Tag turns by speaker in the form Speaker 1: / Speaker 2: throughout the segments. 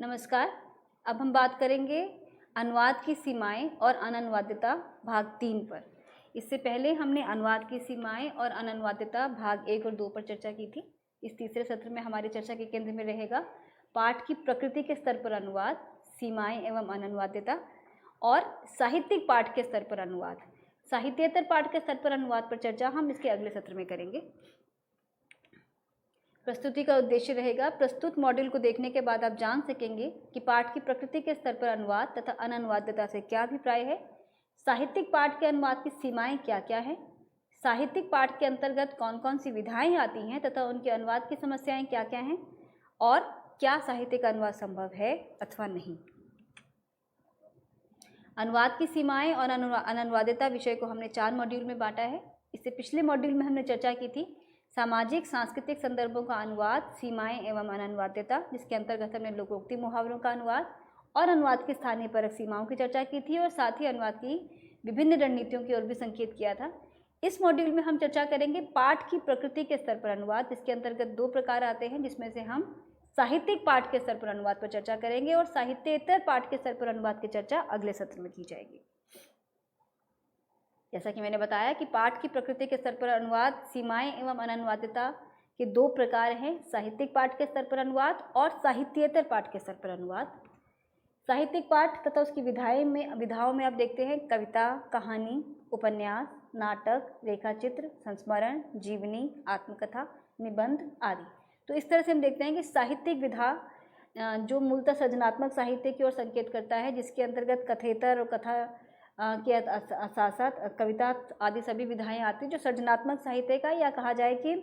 Speaker 1: नमस्कार। अब हम बात करेंगे अनुवाद की सीमाएं और अननुवादिता भाग 3 पर। इससे पहले हमने अनुवाद की सीमाएं और अननुवादिता भाग 1 और 2 पर चर्चा की थी। इस तीसरे सत्र में हमारी चर्चा के केंद्र में रहेगा पाठ की प्रकृति के स्तर पर अनुवाद, सीमाएं एवं अननुवादिता और साहित्यिक पाठ के स्तर पर अनुवाद। साहित्येतर पाठ के स्तर पर अनुवाद पर चर्चा हम इसके अगले सत्र में करेंगे। प्रस्तुति का उद्देश्य रहेगा, प्रस्तुत मॉड्यूल को देखने के बाद आप जान सकेंगे कि पाठ की प्रकृति के स्तर पर अनुवाद तथा अननुवादिता से क्या अभिप्राय है, साहित्यिक पाठ के अनुवाद की सीमाएं क्या क्या है, साहित्यिक पाठ के अंतर्गत कौन कौन सी विधाएं आती हैं तथा उनके अनुवाद की समस्याएं क्या क्या हैं और क्या साहित्यिक अनुवाद संभव है अथवा नहीं। अनुवाद की सीमाएं और अननुवादिता विषय को हमने 4 मॉड्यूल में बांटा है। इससे पिछले मॉड्यूल में हमने चर्चा की थी सामाजिक सांस्कृतिक संदर्भों का अनुवाद, सीमाएं एवं अननुवादिता, जिसके अंतर्गत हमने लोकोक्ति मुहावरों का अनुवाद और अनुवाद की स्थानीय परक सीमाओं की चर्चा की थी और साथ ही अनुवाद की विभिन्न रणनीतियों की ओर भी संकेत किया था। इस मॉड्यूल में हम चर्चा करेंगे पाठ की प्रकृति के स्तर पर अनुवाद, जिसके अंतर्गत 2 प्रकार आते हैं, जिसमें से हम साहित्यिक पाठ के स्तर पर अनुवाद पर चर्चा करेंगे और साहित्येतर पाठ के स्तर पर अनुवाद की चर्चा अगले सत्र में की जाएगी। जैसा कि मैंने बताया कि पाठ की प्रकृति के स्तर पर अनुवाद, सीमाएं एवं अननुवादिता के 2 प्रकार हैं, साहित्यिक पाठ के स्तर पर अनुवाद और साहित्येतर पाठ के स्तर पर अनुवाद। साहित्यिक पाठ तथा उसकी विधाओं में आप देखते हैं कविता, कहानी, उपन्यास, नाटक, रेखाचित्र, संस्मरण, जीवनी, आत्मकथा, निबंध आदि। तो इस तरह से हम देखते हैं कि साहित्यिक विधा जो मूलतः सृजनात्मक साहित्य की ओर संकेत करता है, जिसके अंतर्गत कथेतर और कथा के साथ साथ कविता आदि सभी विधाएं आती हैं, जो सृजनात्मक साहित्य का या कहा जाए कि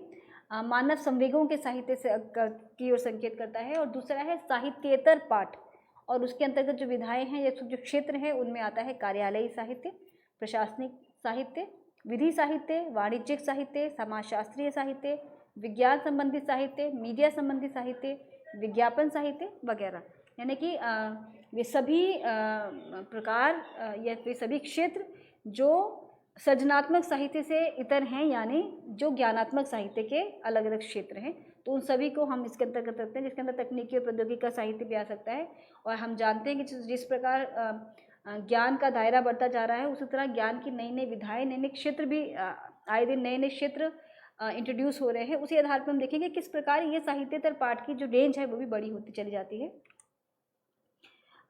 Speaker 1: मानव संवेगों के साहित्य से की ओर संकेत करता है। और दूसरा है साहित्येतर पाठ, और उसके अंतर्गत जो विधाएं हैं, जो क्षेत्र है, उनमें आता है कार्यालयी साहित्य, प्रशासनिक साहित्य, विधि साहित्य, वाणिज्यिक साहित्य, समाजशास्त्रीय साहित्य, विज्ञान संबंधी साहित्य, मीडिया संबंधी साहित्य, विज्ञापन साहित्य वगैरह। यानी कि वे सभी प्रकार या वे सभी क्षेत्र जो सृजनात्मक साहित्य से इतर हैं, यानी जो ज्ञानात्मक साहित्य के अलग अलग क्षेत्र हैं, तो उन सभी को हम इसके अंतर्गत रखते हैं, जिसके अंदर तकनीकी और प्रौद्योगिकी का साहित्य भी आ सकता है। और हम जानते हैं कि जिस प्रकार ज्ञान का दायरा बढ़ता जा रहा है, उसी तरह ज्ञान की नई नई विधाएं, नए नए क्षेत्र भी आए दिन नए नए क्षेत्र इंट्रोड्यूस हो रहे हैं। उसी आधार पर हम देखेंगे किस प्रकार ये साहित्येतर पाठ की जो रेंज है वो भी बड़ी होती चली जाती है।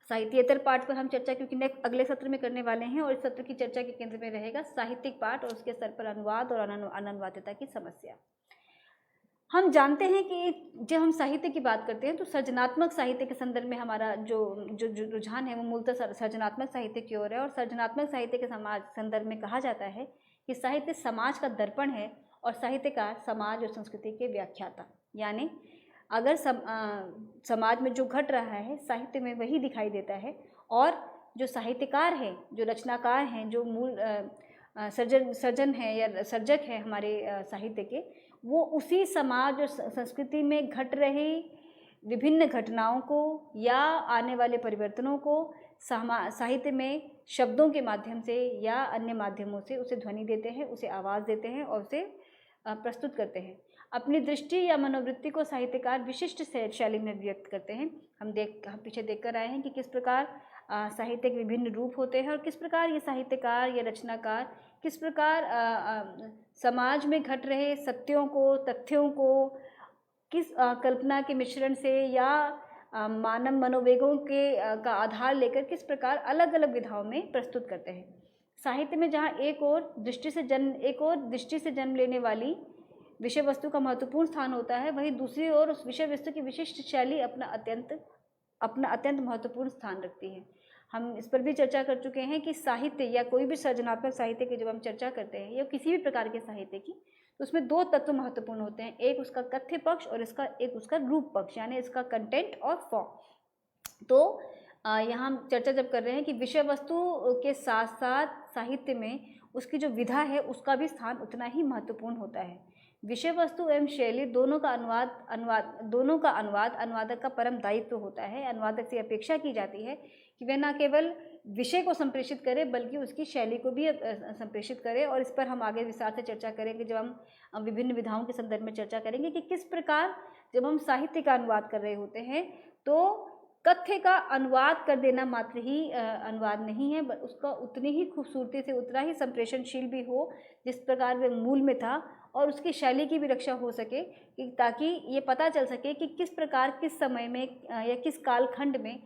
Speaker 1: साहित्येतर पाठ पर हम चर्चा क्योंकि अगले सत्र में करने वाले हैं, और इस सत्र की चर्चा के केंद्र में रहेगा साहित्यिक पाठ और उसके स्तर पर अनुवाद और अननुवादिता की समस्या। हम जानते हैं कि जब हम साहित्य की बात करते हैं तो सृजनात्मक साहित्य के संदर्भ में हमारा जो रुझान है वो मूलतः सृजनात्मक साहित्य की ओर है। और सृजनात्मक साहित्य के संदर्भ में कहा जाता है कि साहित्य समाज का दर्पण है और साहित्यकार समाज और संस्कृति के व्याख्याता। यानी अगर समाज में जो घट रहा है साहित्य में वही दिखाई देता है, और जो साहित्यकार हैं, जो रचनाकार हैं, जो मूल सर्जन है या सर्जक है हमारे साहित्य के, वो उसी समाज और संस्कृति में घट रही विभिन्न घटनाओं को या आने वाले परिवर्तनों को साहित्य में शब्दों के माध्यम से या अन्य माध्यमों से उसे ध्वनि देते हैं, उसे आवाज़ देते हैं और उसे प्रस्तुत करते हैं। अपनी दृष्टि या मनोवृत्ति को साहित्यकार विशिष्ट शैली में व्यक्त करते हैं। हम पीछे देखकर आए हैं कि किस प्रकार साहित्य के विभिन्न रूप होते हैं और किस प्रकार ये साहित्यकार या रचनाकार किस प्रकार समाज में घट रहे सत्यों को, तथ्यों को किस कल्पना के मिश्रण से या मानव मनोवेगों के का आधार लेकर किस प्रकार अलग अलग विधाओं में प्रस्तुत करते हैं। साहित्य में जहाँ एक और दृष्टि से जन्म लेने वाली विषय वस्तु का महत्वपूर्ण स्थान होता है, वहीं दूसरी ओर उस विषय वस्तु की विशिष्ट शैली अपना अत्यंत महत्वपूर्ण स्थान रखती है। हम इस पर भी चर्चा कर चुके हैं कि साहित्य या कोई भी सृजनात्मक साहित्य की जब हम चर्चा करते हैं या किसी भी प्रकार के साहित्य की, तो उसमें 2 तत्व महत्वपूर्ण होते हैं, एक उसका कथ्य पक्ष और एक उसका रूप पक्ष, यानी इसका कंटेंट और फॉर्म। तो यहाँ हम चर्चा जब कर रहे हैं कि विषय वस्तु के साथ साथ साहित्य में उसकी जो विधा है उसका भी स्थान उतना ही महत्वपूर्ण होता है। विषय वस्तु एवं शैली दोनों का अनुवाद अनुवादक का परम दायित्व होता है। अनुवादक से अपेक्षा की जाती है कि वह न केवल विषय को संप्रेषित करे बल्कि उसकी शैली को भी संप्रेषित करे। और इस पर हम आगे विस्तार से चर्चा करेंगे जब हम विभिन्न विधाओं के संदर्भ में चर्चा करेंगे कि किस प्रकार जब हम साहित्य का अनुवाद कर रहे होते हैं तो कथ्य का अनुवाद कर देना मात्र ही अनुवाद नहीं है, उसका उतनी ही खूबसूरती से उतना ही संप्रेषणशील भी हो जिस प्रकार वे मूल में था, और उसकी शैली की भी रक्षा हो सके कि ताकि ये पता चल सके कि किस प्रकार किस समय में या किस कालखंड में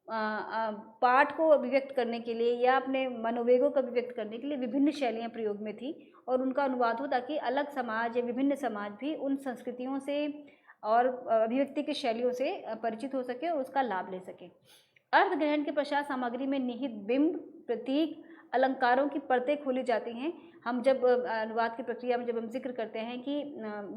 Speaker 1: पाठ को अभिव्यक्त करने के लिए या अपने मनोवेगों को अभिव्यक्त करने के लिए विभिन्न शैलियाँ प्रयोग में थी और उनका अनुवाद हो, ताकि अलग समाज या विभिन्न समाज भी उन संस्कृतियों से और अभिव्यक्ति की शैलियों से परिचित हो सके और उसका लाभ ले सके। अर्थ ग्रहण के पश्चात सामग्री में निहित बिंब, प्रतीक, अलंकारों की परतें खोली जाती हैं। हम जब अनुवाद की प्रक्रिया में जब हम जिक्र करते हैं कि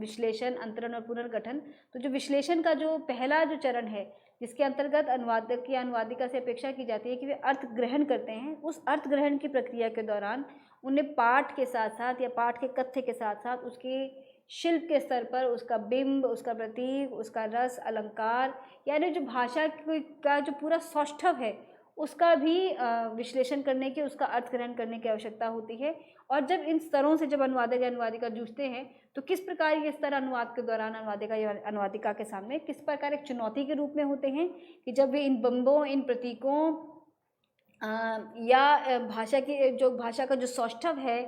Speaker 1: विश्लेषण, अंतरण और पुनर्गठन, तो जो विश्लेषण का जो पहला जो चरण है जिसके अंतर्गत अनुवादक या अनुवादिका से अपेक्षा की जाती है कि वे अर्थ ग्रहण करते हैं, उस अर्थ ग्रहण की प्रक्रिया के दौरान उन्हें पाठ के साथ साथ या पाठ के कथ्य के साथ साथ उसके शिल्प के स्तर पर उसका बिंब, उसका प्रतीक, उसका रस, अलंकार, यानी जो भाषा का जो पूरा सौष्ठव है उसका भी विश्लेषण करने की, उसका अर्थ ग्रहण करने की आवश्यकता होती है। और जब इन स्तरों से जब अनुवादक या अनुवादिका जूझते हैं तो किस प्रकार ये स्तर अनुवाद के दौरान अनुवादिका या अनुवादिका के सामने किस प्रकार एक चुनौती के रूप में होते हैं कि जब वे इन बिंबों, इन प्रतीकों या भाषा का जो सौष्ठव है,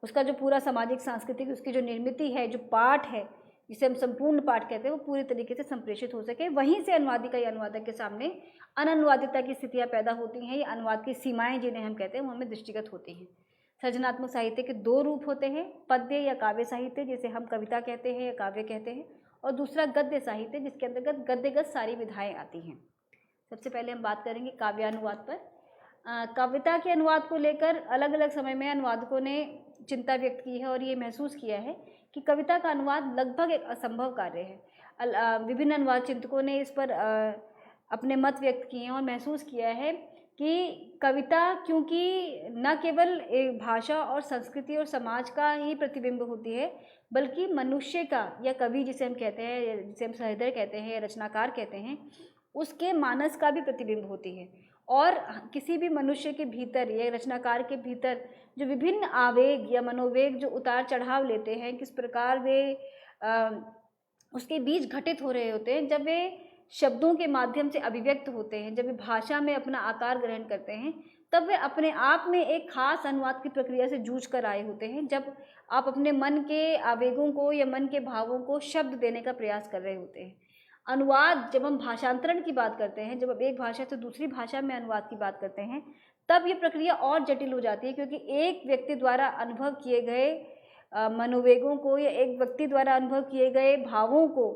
Speaker 1: उसका जो पूरा सामाजिक सांस्कृतिक उसकी जो निर्मिति है, जो पाठ है जिसे हम संपूर्ण पाठ कहते हैं, वो पूरी तरीके से संप्रेषित हो सके। वहीं से अनुवादिका या अनुवादक के सामने अननुवादिता की स्थितियाँ पैदा होती हैं या अनुवाद की सीमाएं जिन्हें हम कहते हैं वो हमें दृष्टिगत होती हैं। सृजनात्मक साहित्य के दो रूप होते हैं, पद्य या काव्य साहित्य जिसे हम कविता कहते हैं या काव्य कहते हैं, और दूसरा गद्य साहित्य जिसके अंतर्गत गद्यगत सारी विधाएँ आती हैं। सबसे पहले हम बात करेंगे काव्यानुवाद पर। कविता के अनुवाद को लेकर अलग अलग समय में अनुवादकों ने चिंता व्यक्त की है और ये महसूस किया है कि कविता का अनुवाद लगभग एक असंभव कार्य है। विभिन्न अनुवाद चिंतकों ने इस पर अपने मत व्यक्त किए हैं और महसूस किया है कि कविता क्योंकि न केवल एक भाषा और संस्कृति और समाज का ही प्रतिबिंब होती है, बल्कि मनुष्य का या कवि जिसे हम कहते हैं, जिसे हम सहृदय कहते हैं या रचनाकार कहते हैं, उसके मानस का भी प्रतिबिंब होती है। और किसी भी मनुष्य के भीतर या रचनाकार के भीतर जो विभिन्न आवेग या मनोवेग जो उतार चढ़ाव लेते हैं, किस प्रकार वे उसके बीच घटित हो रहे होते हैं, जब वे शब्दों के माध्यम से अभिव्यक्त होते हैं, जब वे भाषा में अपना आकार ग्रहण करते हैं, तब वे अपने आप में एक खास अनुवाद की प्रक्रिया से जूझ कर आए होते हैं। जब आप अपने मन के आवेगों को या मन के भावों को शब्द देने का प्रयास कर रहे होते हैं। अनुवाद, जब हम भाषांतरण की बात करते हैं, जब आप एक भाषा से दूसरी भाषा में अनुवाद की बात करते हैं, तब ये प्रक्रिया और जटिल हो जाती है, क्योंकि एक व्यक्ति द्वारा अनुभव किए गए मनोवेगों को या एक व्यक्ति द्वारा अनुभव किए गए भावों को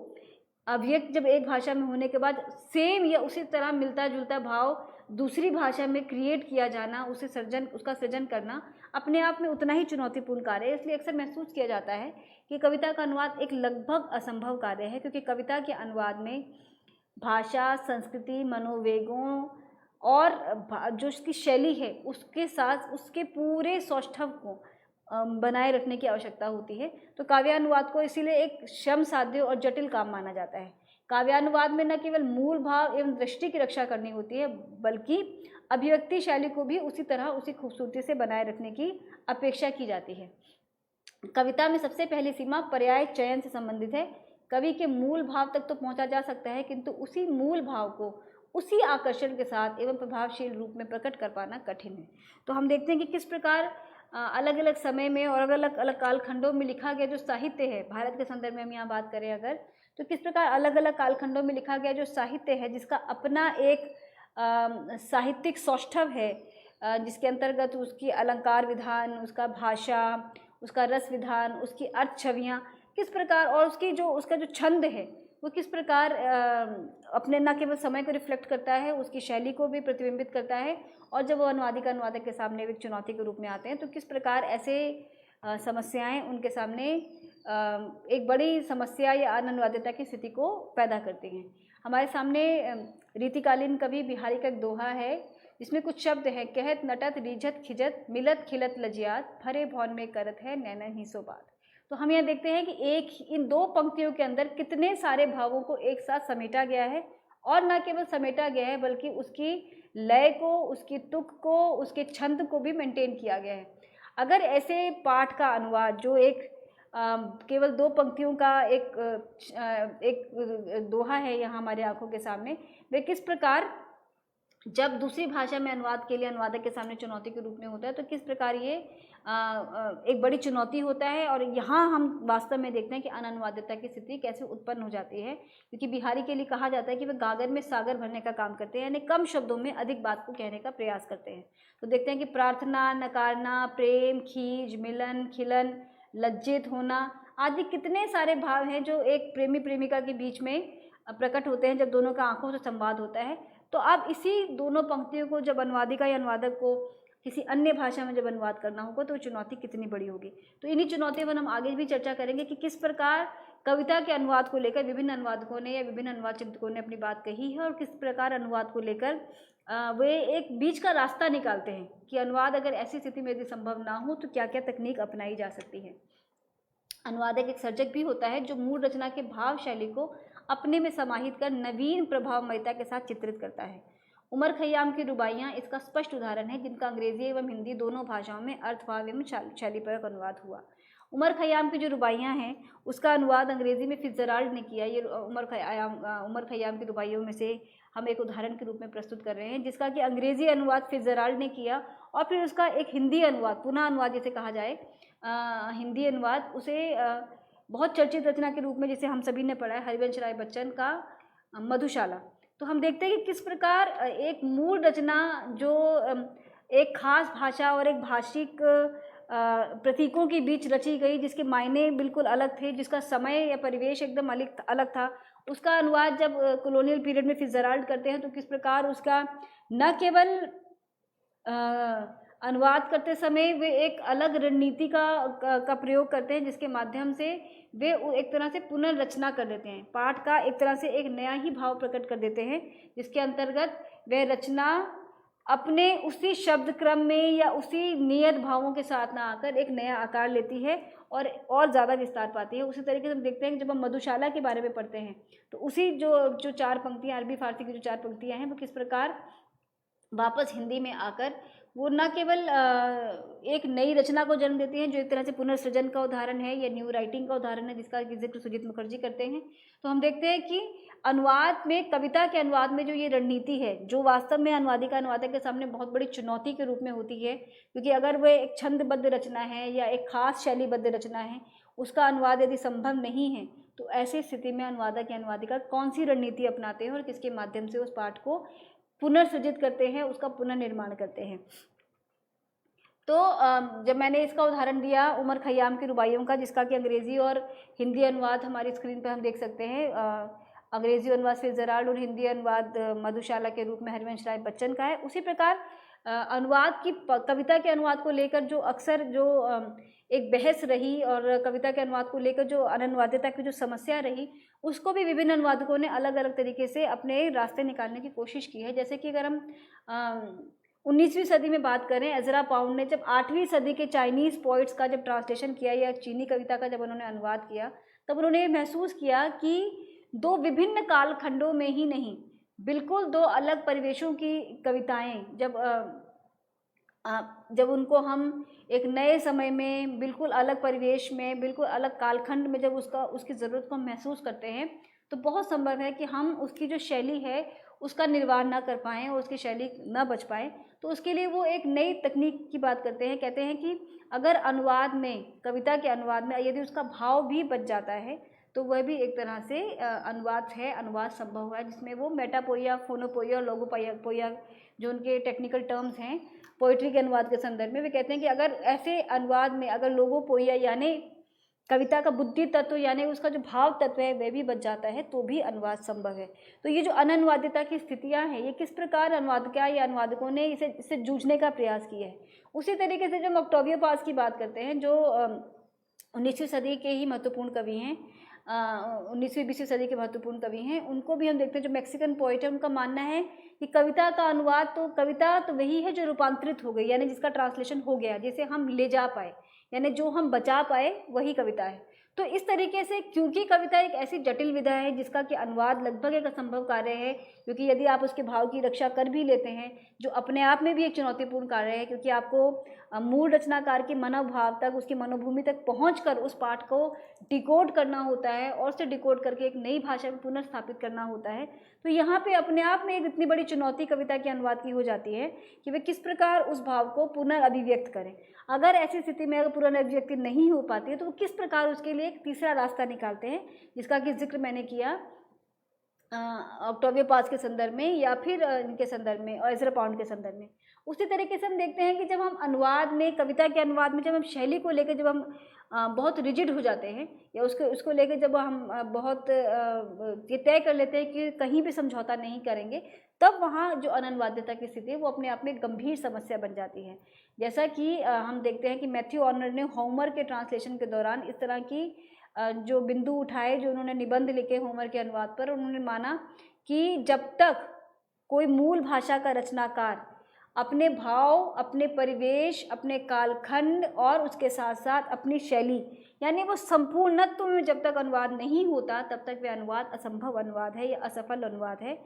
Speaker 1: अभिव्यक्त जब एक भाषा में होने के बाद सेम या उसी तरह मिलता जुलता भाव दूसरी भाषा में क्रिएट किया जाना, उसका सृजन करना अपने आप में उतना ही चुनौतीपूर्ण कार्य है। इसलिए अक्सर महसूस किया जाता है कि कविता का अनुवाद एक लगभग असंभव कार्य है, क्योंकि कविता के अनुवाद में भाषा, संस्कृति, मनोवेगों और जो उसकी शैली है उसके साथ उसके पूरे सौष्ठव को बनाए रखने की आवश्यकता होती है। तो काव्यानुवाद को इसीलिए एक श्रम साध्य और जटिल काम माना जाता है। काव्यानुवाद में न केवल मूल भाव एवं दृष्टि की रक्षा करनी होती है, बल्कि अभिव्यक्ति शैली को भी उसी तरह उसी खूबसूरती से बनाए रखने की अपेक्षा की जाती है। कविता में सबसे पहली सीमा पर्याय चयन से संबंधित है। कवि के मूल भाव तक तो पहुंचा जा सकता है, किंतु उसी मूल भाव को उसी आकर्षण के साथ एवं प्रभावशील रूप में प्रकट कर पाना कठिन है। तो हम देखते हैं कि किस प्रकार अलग अलग समय में और अलग अलग कालखंडों में लिखा गया जो साहित्य है, भारत के संदर्भ में हम यहाँ बात करें अगर, तो किस प्रकार अलग अलग कालखंडों में लिखा गया जो साहित्य है, जिसका अपना एक साहित्यिक सौष्ठव है, जिसके अंतर्गत उसकी अलंकार विधान, उसका भाषा, उसका रस विधान, उसकी अर्थ छवियाँ किस प्रकार और उसका जो छंद है वो किस प्रकार अपने न केवल समय को रिफ्लेक्ट करता है, उसकी शैली को भी प्रतिबिंबित करता है। और जब वो अनुवादक के सामने एक चुनौती के रूप में आते हैं, तो किस प्रकार ऐसे समस्याएं उनके सामने एक बड़ी समस्या या अनुवादिता की स्थिति को पैदा करती हैं। हमारे सामने रीतिकालीन कवि बिहारी का एक दोहा है, जिसमें कुछ शब्द हैं, कहत नटत रीझत खिजत मिलत खिलत लजियात भरे भौन में करत है नैनन ही सो बात। तो हम यहाँ देखते हैं कि इन दो पंक्तियों के अंदर कितने सारे भावों को एक साथ समेटा गया है, और न केवल समेटा गया है बल्कि उसकी लय को, उसकी तुक को, उसके छंद को भी मेंटेन किया गया है। अगर ऐसे पाठ का अनुवाद जो एक केवल 2 पंक्तियों का एक दोहा है यहाँ हमारे आंखों के सामने। वे किस प्रकार जब दूसरी भाषा में अनुवाद के लिए अनुवादक के सामने चुनौती के रूप में होता है, तो किस प्रकार ये एक बड़ी चुनौती होता है। और यहाँ हम वास्तव में देखते हैं कि अननुवादितता की स्थिति कैसे उत्पन्न हो जाती है, क्योंकि बिहारी के लिए कहा जाता है कि वे गागर में सागर भरने का काम करते हैं, यानी कम शब्दों में अधिक बात को कहने का प्रयास करते हैं। तो देखते हैं कि प्रार्थना, नकारना, प्रेम, खीज, मिलन, खिलन, लज्जित होना आदि कितने सारे भाव हैं जो एक प्रेमी प्रेमिका के बीच में प्रकट होते हैं जब दोनों का आंखों से संवाद होता है। तो अब इसी दोनों पंक्तियों को जब अनुवादिका या अनुवादक को किसी अन्य भाषा में जब अनुवाद करना होगा तो चुनौती कितनी बड़ी होगी। तो इन्हीं चुनौतियों पर हम आगे भी चर्चा करेंगे कि किस प्रकार कविता के अनुवाद को लेकर विभिन्न अनुवादकों ने या विभिन्न अनुवाद चिंतकों ने अपनी बात कही है, और किस प्रकार अनुवाद को लेकर वे एक बीच का रास्ता निकालते हैं कि अनुवाद अगर ऐसी स्थिति में यदि संभव ना हो तो क्या क्या तकनीक अपनाई जा सकती है। अनुवादक एक सर्जक भी होता है जो मूल रचना के भाव शैली को अपने में समाहित कर नवीन प्रभावमयता के साथ चित्रित करता है। उमर खयाम की रुबाइयाँ इसका स्पष्ट उदाहरण है, जिनका अंग्रेजी एवं हिंदी दोनों भाषाओं में अर्थभाव एवं शैलीपरक अनुवाद हुआ। उमर खयाम की जो रुबाइयाँ हैं उसका अनुवाद अंग्रेजी में फिट्जराल्ड ने किया। ये उमर खयाम की रुबाइयों में से हम एक उदाहरण के रूप में प्रस्तुत कर रहे हैं, जिसका कि अंग्रेजी अनुवाद फिट्जराल्ड ने किया, और फिर उसका एक हिंदी अनुवाद, पुनः अनुवाद जिसे कहा जाए, हिंदी अनुवाद, उसे बहुत चर्चित रचना के रूप में जिसे हम सभी ने पढ़ा है, हरिवंश राय बच्चन का मधुशाला। तो हम देखते हैं कि किस प्रकार एक मूल रचना जो एक खास भाषा और एक भाषिक प्रतीकों के बीच रची गई, जिसके मायने बिल्कुल अलग थे, जिसका समय या परिवेश एकदम अलग था, उसका अनुवाद जब कॉलोनियल पीरियड में फिट्जराल्ड करते हैं तो किस प्रकार उसका न केवल अनुवाद करते समय वे एक अलग रणनीति का प्रयोग करते हैं, जिसके माध्यम से वे एक तरह से पुनर्रचना कर देते हैं, पाठ का एक तरह से एक नया ही भाव प्रकट कर देते हैं, जिसके अंतर्गत वह रचना अपने उसी शब्द क्रम में या उसी नियत भावों के साथ ना आकर एक नया आकार लेती है और ज़्यादा विस्तार पाती है। उसी तरीके से हम देखते हैं कि जब हम मधुशाला के बारे में पढ़ते हैं तो उसी जो 4 पंक्तियाँ, अरबी फारसी की जो 4 पंक्तियाँ हैं, वो किस प्रकार वापस हिंदी में आकर वो न केवल एक नई रचना को जन्म देती हैं, जो एक तरह से पुनर्सृजन का उदाहरण है या न्यू राइटिंग का उदाहरण है, जिसका जिक्र सुजीत मुखर्जी करते हैं। तो हम देखते हैं कि अनुवाद में, कविता के अनुवाद में जो ये रणनीति है, जो वास्तव में अनुवादिका अनुवादक के सामने बहुत बड़ी चुनौती के रूप में होती है, क्योंकि अगर वह एक छंदबद्ध रचना है या एक खास शैलीबद्ध रचना है, उसका अनुवाद यदि संभव नहीं है, तो ऐसी स्थिति में अनुवादक या अनुवादिका कौन सी रणनीति अपनाते हैं और किसके माध्यम से उस पाठ को पुनर्सृजित करते हैं, उसका पुनर्निर्माण करते हैं। तो जब मैंने इसका उदाहरण दिया उमर खयाम की रुबाइयों का, जिसका कि अंग्रेज़ी और हिंदी अनुवाद हमारी स्क्रीन पर हम देख सकते हैं, अंग्रेज़ी अनुवाद फिट्जराल्ड और हिंदी अनुवाद मधुशाला के रूप में हरिवंश राय बच्चन का है। उसी प्रकार अनुवाद की कविता के अनुवाद को लेकर जो अक्सर एक बहस रही और कविता के अनुवाद को लेकर जो अननुवादिता की जो समस्या रही, उसको भी विभिन्न अनुवादकों ने अलग अलग तरीके से अपने रास्ते निकालने की कोशिश की है। जैसे कि अगर हम 19वीं सदी में बात करें, एजरा पाउंड ने जब 8वीं सदी के चाइनीज़ पोइट्स का जब ट्रांसलेशन किया या चीनी कविता का जब उन्होंने अनुवाद किया, तब उन्होंने ये महसूस किया कि 2 विभिन्न कालखंडों में ही नहीं, बिल्कुल 2 अलग परिवेशों की कविताएं जब उनको हम एक नए समय में, बिल्कुल अलग परिवेश में, बिल्कुल अलग कालखंड में जब उसकी ज़रूरत को हम महसूस करते हैं, तो बहुत संभव है कि हम उसकी जो शैली है उसका निर्वाह ना कर पाएँ और उसकी शैली ना बच पाए। तो उसके लिए वो एक नई तकनीक की बात करते हैं। कहते हैं कि अगर अनुवाद में, कविता के अनुवाद में यदि उसका भाव भी बच जाता है तो वह भी एक तरह से अनुवाद है, अनुवाद संभव हुआ है, जिसमें वो मेटापोइया, फोनोपोइया और लोगोपोइया जो उनके टेक्निकल टर्म्स हैं पोइट्री के अनुवाद के संदर्भ में, वे कहते हैं कि अगर ऐसे अनुवाद में अगर लोगोपोइया यानी कविता का बुद्धि तत्व यानी उसका जो भाव तत्व है वह भी बच जाता है तो भी अनुवाद संभव है। तो ये जो अननुवादिता की स्थितियां हैं, ये किस प्रकार अनुवादका या अनुवादकों ने इससे जूझने का प्रयास किया है। उसी तरीके से जब ऑक्टेवियो पाज की बात करते हैं, जो 19वीं सदी के ही महत्वपूर्ण कवि हैं, 19वीं-20वीं सदी के महत्वपूर्ण कवि हैं, उनको भी हम देखते हैं। जो मैक्सिकन पोइट है, उनका मानना है कि कविता का अनुवाद तो, कविता तो वही है जो रूपांतरित हो गई, यानी जिसका ट्रांसलेशन हो गया, जिसे हम ले जा पाए, यानी जो हम बचा पाए वही कविता है। तो इस तरीके से, क्योंकि कविता एक ऐसी जटिल विधा है जिसका कि अनुवाद लगभग एक असंभव कार्य है, क्योंकि यदि आप उसके भाव की रक्षा कर भी लेते हैं, जो अपने आप में भी एक चुनौतीपूर्ण कार्य है, क्योंकि आपको मूल रचनाकार के मनोभाव तक, उसकी मनोभूमि तक पहुंचकर उस पाठ को डिकोड करना होता है और उसे डिकोड करके एक नई भाषा में पुनर्स्थापित करना होता है। तो यहाँ पे अपने आप में एक इतनी बड़ी चुनौती कविता के अनुवाद की हो जाती है कि वे किस प्रकार उस भाव को पुनर्अभिव्यक्त करें। अगर ऐसी स्थिति में अगर पुनर्अभिव्यक्ति नहीं हो पाती है तो वो किस प्रकार उसके लिए एक तीसरा रास्ता निकालते हैं, जिसका कि जिक्र मैंने किया ऑक्टेवियो पाज के संदर्भ में या फिर इनके संदर्भ में और एज़रा पाउंड के संदर्भ में। उसी तरीके से हम देखते हैं कि जब हम अनुवाद में, कविता के अनुवाद में, जब हम शैली को लेकर जब हम बहुत रिजिड हो जाते हैं या उसको लेकर जब हम बहुत ये तय कर लेते हैं कि कहीं भी समझौता नहीं करेंगे, तब वहाँ जो अनन्वाद्यता की स्थिति है वो अपने आप में एक गंभीर समस्या बन जाती है। जैसा कि हम देखते हैं कि मैथ्यू ऑर्नर ने होमर के ट्रांसलेशन के दौरान इस तरह की जो बिंदु उठाए, जो उन्होंने निबंध लिखे होमर के अनुवाद पर, उन्होंने माना कि जब तक कोई मूल भाषा का रचनाकार अपने भाव, अपने परिवेश, अपने कालखंड और उसके साथ साथ अपनी शैली, यानी वो संपूर्णत्व में जब तक अनुवाद नहीं होता, तब तक वह अनुवाद असंभव अनुवाद है या असफल अनुवाद है।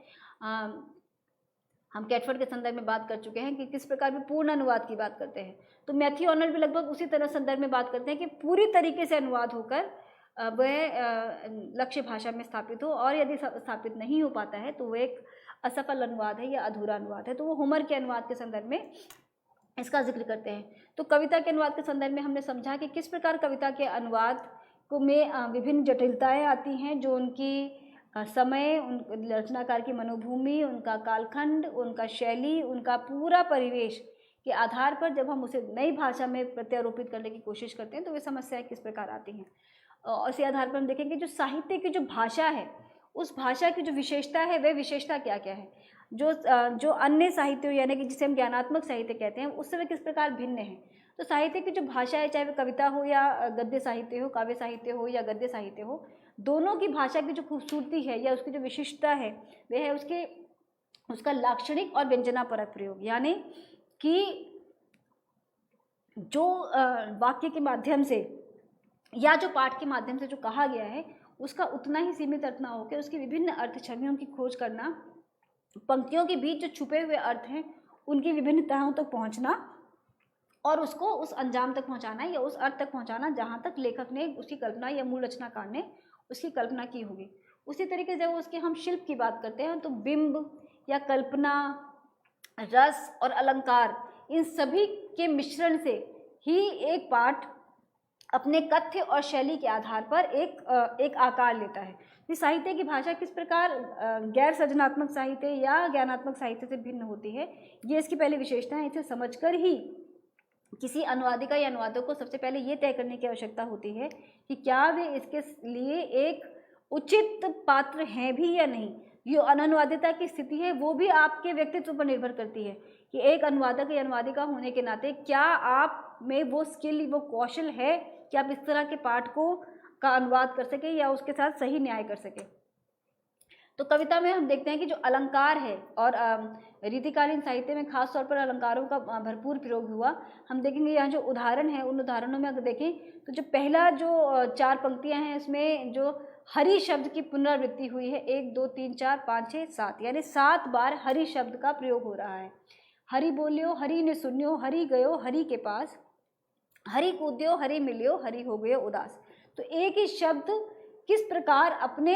Speaker 1: हम कैटफोर्ड के संदर्भ में बात कर चुके हैं कि किस प्रकार वे पूर्ण अनुवाद की बात करते हैं, तो मैथ्यू ऑर्नर भी लगभग उसी तरह संदर्भ में बात करते हैं कि पूरी तरीके से अनुवाद होकर वह लक्ष्य भाषा में स्थापित हो, और यदि स्थापित नहीं हो पाता है तो वह एक असफल अनुवाद है या अधूरा अनुवाद है। तो वो होमर के अनुवाद के संदर्भ में इसका जिक्र करते हैं। तो कविता के अनुवाद के संदर्भ में हमने समझा कि किस प्रकार कविता के अनुवाद को में विभिन्न जटिलताएं आती हैं, जो उनकी समय, उन रचनाकार की मनोभूमि, उनका कालखंड, उनका शैली, उनका पूरा परिवेश के आधार पर जब हम उसे नई भाषा में प्रत्यारोपित करने की कोशिश करते हैं तो वे समस्याएं किस प्रकार आती हैं। और इसी आधार पर हम देखेंगे जो साहित्य की जो भाषा है, उस भाषा की जो विशेषता है, वह विशेषता क्या क्या है, जो अन्य साहित्यों यानी कि जिसे हम ज्ञानात्मक साहित्य कहते हैं, उससे वे किस प्रकार भिन्न है। तो साहित्य की जो भाषा है, चाहे वह कविता हो या गद्य साहित्य हो, काव्य साहित्य हो या गद्य साहित्य हो, दोनों की भाषा की जो खूबसूरती है या उसकी जो विशिष्टता है, वह है उसका लाक्षणिक और व्यंजनापरक प्रयोग, यानी कि जो वाक्य के माध्यम से या जो पाठ के माध्यम से जो कहा गया है, उसका उतना ही सीमित अर्थ ना होकर उसकी विभिन्न अर्थ छवियों की खोज करना, पंक्तियों के बीच जो छुपे हुए अर्थ हैं उनकी विभिन्नताओं तक पहुंचना और उसको उस अंजाम तक पहुंचाना या उस अर्थ तक पहुंचाना जहां तक लेखक ने उसकी कल्पना या मूल रचनाकार ने उसकी कल्पना की होगी। उसी तरीके से जब उसके हम शिल्प की बात करते हैं तो बिंब या कल्पना, रस और अलंकार, इन सभी के मिश्रण से ही एक पाठ अपने कथ्य और शैली के आधार पर एक आकार लेता है। ये साहित्य की भाषा किस प्रकार गैर सृजनात्मक साहित्य या ज्ञानात्मक साहित्य से भिन्न होती है, ये इसकी पहली विशेषता है। इसे समझकर ही किसी अनुवादिका या अनुवादक को सबसे पहले ये तय करने की आवश्यकता होती है कि क्या वे इसके लिए एक उचित पात्र हैं भी या नहीं। जो अननुवादिता की स्थिति है वो भी आपके व्यक्तित्व पर निर्भर करती है कि एक अनुवादक या अनुवादिका होने के नाते क्या आप में वो स्किल, वो कौशल है कि आप इस तरह के पाठ का अनुवाद कर सके या उसके साथ सही न्याय कर सके। तो कविता में हम देखते हैं कि जो अलंकार है, और रीतिकालीन साहित्य में खास तौर पर अलंकारों का भरपूर प्रयोग हुआ। हम देखेंगे यहाँ जो उदाहरण है, उन उदाहरणों में अगर देखें तो जो पहला जो 4 पंक्तियाँ हैं इसमें जो हरि शब्द की पुनरावृत्ति हुई है, 1 2 3 4 5 6 7, यानी 7 बार हरि शब्द का प्रयोग हो रहा है। हरि बोलियो, हरि ने सुनियो, हरि गयो हरि के पास, हरि कूद्यो, हरि मिलियो, हरि हो गयो उदास। तो एक ही शब्द किस प्रकार अपने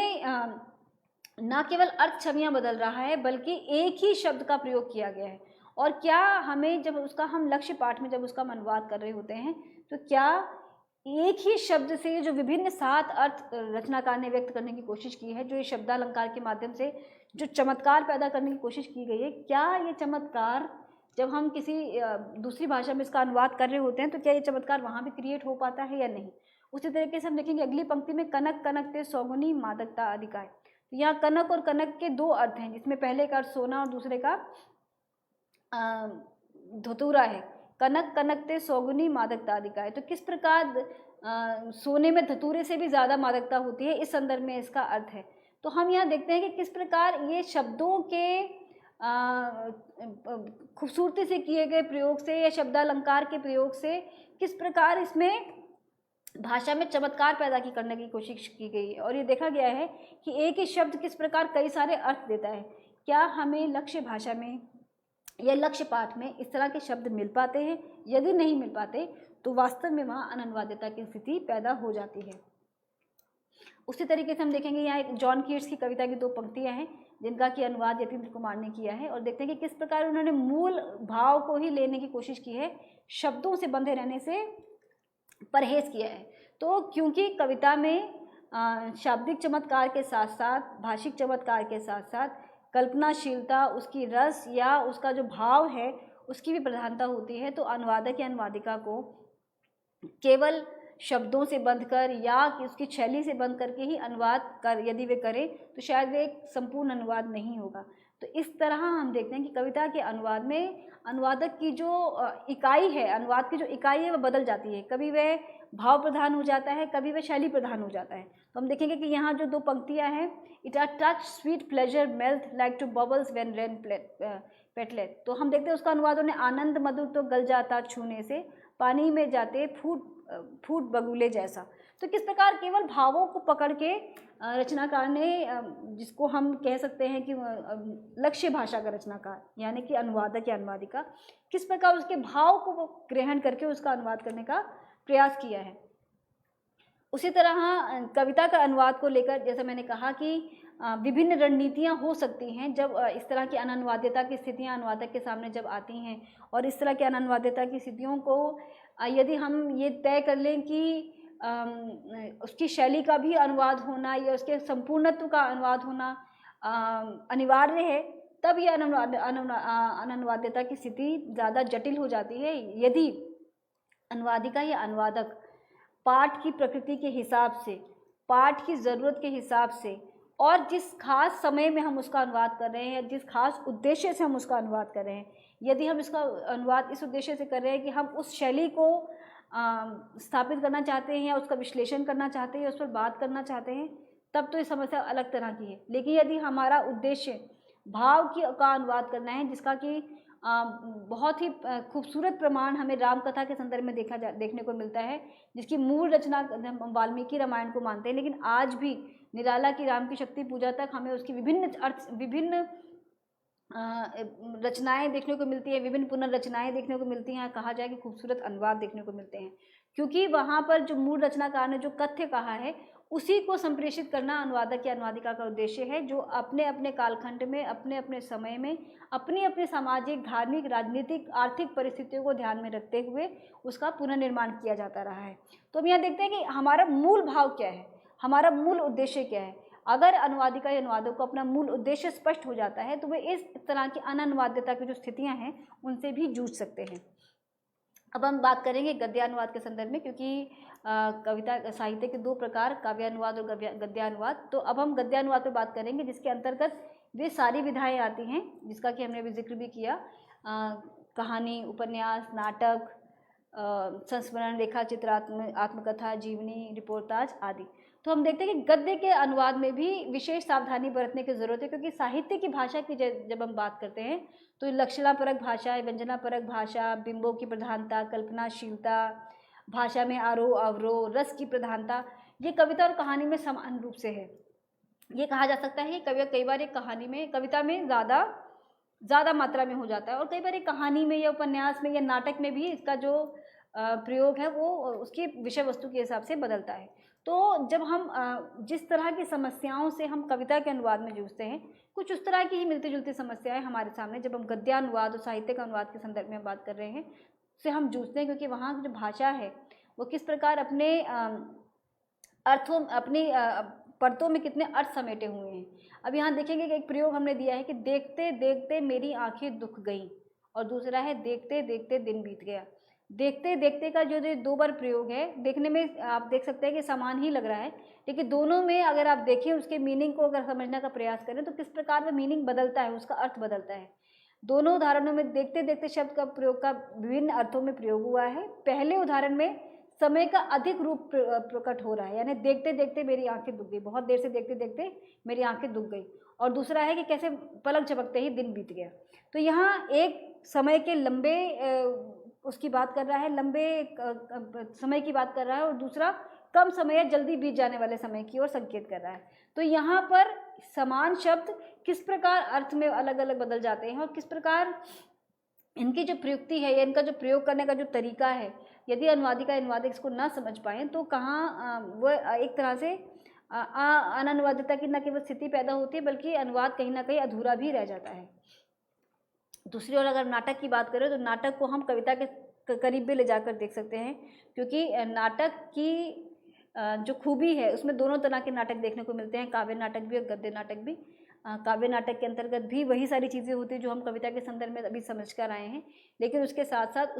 Speaker 1: न केवल अर्थ छवियाँ बदल रहा है बल्कि एक ही शब्द का प्रयोग किया गया है। और क्या हमें जब उसका हम लक्ष्य पाठ में जब उसका अनुवाद कर रहे होते हैं तो क्या एक ही शब्द से जो विभिन्न 7 अर्थ रचनाकार ने व्यक्त करने की कोशिश की है, जो ये शब्दालंकार के माध्यम से जो चमत्कार पैदा करने की कोशिश की गई है, क्या ये चमत्कार जब हम किसी दूसरी भाषा में इसका अनुवाद कर रहे होते हैं तो क्या ये चमत्कार वहाँ भी क्रिएट हो पाता है या नहीं। उसी तरीके से हम देखेंगे अगली पंक्ति में कनक कनक ते सौगुनी मादकता अधिकाय। तो यहाँ कनक और कनक के 2 अर्थ हैं, जिसमें पहले का अर्थ सोना और दूसरे का धतूरा है। कनक कनक ते सौगुनी मादकता अधिकाय। तो किस प्रकार सोने में धतूरे से भी ज़्यादा मादकता होती है, इस संदर्भ में इसका अर्थ है। तो हम यहाँ देखते हैं कि किस प्रकार ये शब्दों के खूबसूरती से किए गए प्रयोग से या शब्दालंकार के प्रयोग से किस प्रकार इसमें भाषा में चमत्कार पैदा करने की कोशिश की गई है। और ये देखा गया है कि एक ही शब्द किस प्रकार कई सारे अर्थ देता है। क्या हमें लक्ष्य भाषा में या लक्ष्य पाठ में इस तरह के शब्द मिल पाते हैं? यदि नहीं मिल पाते तो वास्तव में वहाँ अनन्वादिता की स्थिति पैदा हो जाती है। उसी तरीके से हम देखेंगे यहाँ एक जॉन कीट्स की कविता की 2 पंक्तियाँ हैं जिनका कि अनुवाद यतीन्द्र कुमार ने किया है, और देखते हैं कि किस प्रकार उन्होंने मूल भाव को ही लेने की कोशिश की है, शब्दों से बंधे रहने से परहेज किया है। तो क्योंकि कविता में शाब्दिक चमत्कार के साथ साथ, भाषिक चमत्कार के साथ साथ कल्पनाशीलता, उसकी रस या उसका जो भाव है उसकी भी प्रधानता होती है, तो अनुवादक या अनुवादिका को केवल शब्दों से बंध कर या कि उसकी शैली से बंध करके ही अनुवाद कर यदि वे करें तो शायद वे एक संपूर्ण अनुवाद नहीं होगा। तो इस तरह हम देखते हैं कि कविता के अनुवाद में अनुवादक की जो इकाई है, अनुवाद की जो इकाई है वह बदल जाती है। कभी वह भाव प्रधान हो जाता है, कभी वह शैली प्रधान हो जाता है। तो हम देखेंगे कि यहाँ जो 2 पंक्तियाँ हैं, it are touch sweet pleasure melt like two bubbles when rain pelted. तो हम देखते हैं उसका अनुवाद उन्हें आनंद मधुर तो गल जाता छूने से, पानी में जाते फूट बगुले जैसा। तो किस प्रकार केवल भावों को पकड़ के रचनाकार ने, जिसको हम कह सकते हैं कि लक्ष्य भाषा का रचनाकार यानी कि अनुवादक या अनुवादिका, किस प्रकार उसके भाव को ग्रहण करके उसका अनुवाद करने का प्रयास किया है। उसी तरह कविता का अनुवाद को लेकर जैसा मैंने कहा कि विभिन्न रणनीतियाँ हो सकती हैं जब इस तरह की अननुवाद्यता की स्थितियाँ अनुवादक के सामने जब आती हैं, और इस तरह की अननुवाद्यता की स्थितियों को यदि हम ये तय कर लें कि उसकी शैली का भी अनुवाद होना या उसके संपूर्णत्व का अनुवाद होना अनिवार्य है, तब यह अननुवाद्यता की स्थिति ज़्यादा जटिल हो जाती है। यदि अनुवादिका या अनुवादक पाठ की प्रकृति के हिसाब से, पाठ की ज़रूरत के हिसाब से, और जिस खास समय में हम उसका अनुवाद कर रहे हैं, जिस खास उद्देश्य से हम उसका अनुवाद कर रहे हैं, यदि हम इसका अनुवाद इस उद्देश्य से कर रहे हैं कि हम उस शैली को स्थापित करना चाहते हैं या उसका विश्लेषण करना चाहते हैं, उस पर बात करना चाहते हैं, तब तो ये समस्या अलग तरह की है। लेकिन यदि हमारा उद्देश्य भाव का अनुवाद करना है, जिसका कि बहुत ही खूबसूरत प्रमाण हमें रामकथा के संदर्भ में देखने को मिलता है, जिसकी मूल रचना वाल्मीकि रामायण को मानते हैं, लेकिन आज भी निराला की राम की शक्ति पूजा तक हमें उसकी विभिन्न रचनाएं देखने को मिलती है, विभिन्न पुनर्रचनाएं देखने को मिलती हैं, कहा जाए कि खूबसूरत अनुवाद देखने को मिलते हैं, क्योंकि वहाँ पर जो मूल रचनाकार ने जो कथ्य कहा है उसी को संप्रेषित करना अनुवादक या अनुवादिका का उद्देश्य है, जो अपने अपने कालखंड में, अपने अपने समय में, अपनी अपनी सामाजिक, धार्मिक, राजनीतिक, आर्थिक परिस्थितियों को ध्यान में रखते हुए उसका पुनर्निर्माण किया जाता रहा है। तो हम यहाँ देखते हैं कि हमारा मूल भाव क्या है, हमारा मूल उद्देश्य क्या है। अगर अनुवादिका या अनुवादक को अपना मूल उद्देश्य स्पष्ट हो जाता है तो वे इस तरह की अननुवाद्यता की जो स्थितियाँ हैं उनसे भी जूझ सकते हैं। अब हम बात करेंगे गद्यानुवाद के संदर्भ में, क्योंकि कविता साहित्य के 2 प्रकार, काव्यानुवाद और गद्यानुवाद। तो अब हम गद्यानुवाद पे बात करेंगे, जिसके अंतर्गत वे सारी विधाएं आती हैं जिसका कि हमने अभी जिक्र भी किया, कहानी, उपन्यास, नाटक, संस्मरण, रेखा चित्र, आत्मकथा, जीवनी, रिपोर्टाज आदि। तो हम देखते हैं कि गद्य के अनुवाद में भी विशेष सावधानी बरतने की ज़रूरत है, क्योंकि साहित्य की भाषा की जब हम बात करते हैं तो लक्षणापरक भाषा, व्यंजनापरक भाषा, बिंबों की प्रधानता, कल्पनाशीलता, भाषा में आरोह अवरोह, रस की प्रधानता, ये कविता और कहानी में समान रूप से है। ये कहा जा सकता है कि कई बार एक कहानी में, कविता में ज़्यादा मात्रा में हो जाता है, और कई बार एक कहानी में या उपन्यास में या नाटक में भी इसका जो प्रयोग है वो उसकी विषय वस्तु के हिसाब से बदलता है। तो जब हम जिस तरह की समस्याओं से हम कविता के अनुवाद में जूझते हैं, कुछ उस तरह की ही मिलती जुलती समस्याएं हमारे सामने जब हम गद्यानुवाद और साहित्य का अनुवाद के संदर्भ में बात कर रहे हैं उससे हम जूझते हैं, क्योंकि वहाँ की जो भाषा है वो किस प्रकार अपने अर्थों, अपनी परतों में कितने अर्थ समेटे हुए हैं। अब यहाँ देखेंगे कि एक प्रयोग हमने दिया है कि देखते देखते मेरी आंखें दुख गईं, और दूसरा है देखते देखते दिन बीत गया। देखते देखते का जो 2 बार प्रयोग है, देखने में आप देख सकते हैं कि समान ही लग रहा है, लेकिन दोनों में अगर आप देखें उसके मीनिंग को अगर समझने का प्रयास करें तो किस प्रकार वह मीनिंग बदलता है, उसका अर्थ बदलता है। दोनों उदाहरणों में देखते देखते शब्द का प्रयोग का विभिन्न अर्थों में प्रयोग हुआ है। पहले उदाहरण में समय का अधिक रूप प्रकट हो रहा है, यानी देखते देखते मेरी आंखें दुख गई, बहुत देर से देखते देखते मेरी आंखें दुख गई, और दूसरा है कि कैसे पलक झपकते ही दिन बीत गया। तो यहाँ एक समय के लंबे उसकी बात कर रहा है, लंबे समय की बात कर रहा है, और दूसरा कम समय या जल्दी बीत जाने वाले समय की ओर संकेत कर रहा है। तो यहाँ पर समान शब्द किस प्रकार अर्थ में अलग अलग बदल जाते हैं और किस प्रकार इनकी जो प्रयुक्ति है या इनका जो प्रयोग करने का जो तरीका है, यदि अनुवादिका अनुवादक इसको ना समझ पाएँ तो कहाँ वह एक तरह से अननुवादिता की न केवल स्थिति पैदा होती है बल्कि अनुवाद कहीं ना कहीं अधूरा भी रह जाता है। दूसरी ओर अगर नाटक की बात करें तो नाटक को हम कविता के करीब भी ले जाकर देख सकते हैं, क्योंकि नाटक की जो खूबी है उसमें दोनों तरह के नाटक देखने को मिलते हैं, काव्य नाटक भी और गद्य नाटक भी। काव्य नाटक के अंतर्गत भी वही सारी चीज़ें होती हैं जो हम कविता के संदर्भ में अभी समझ कर आए हैं, लेकिन उसके साथ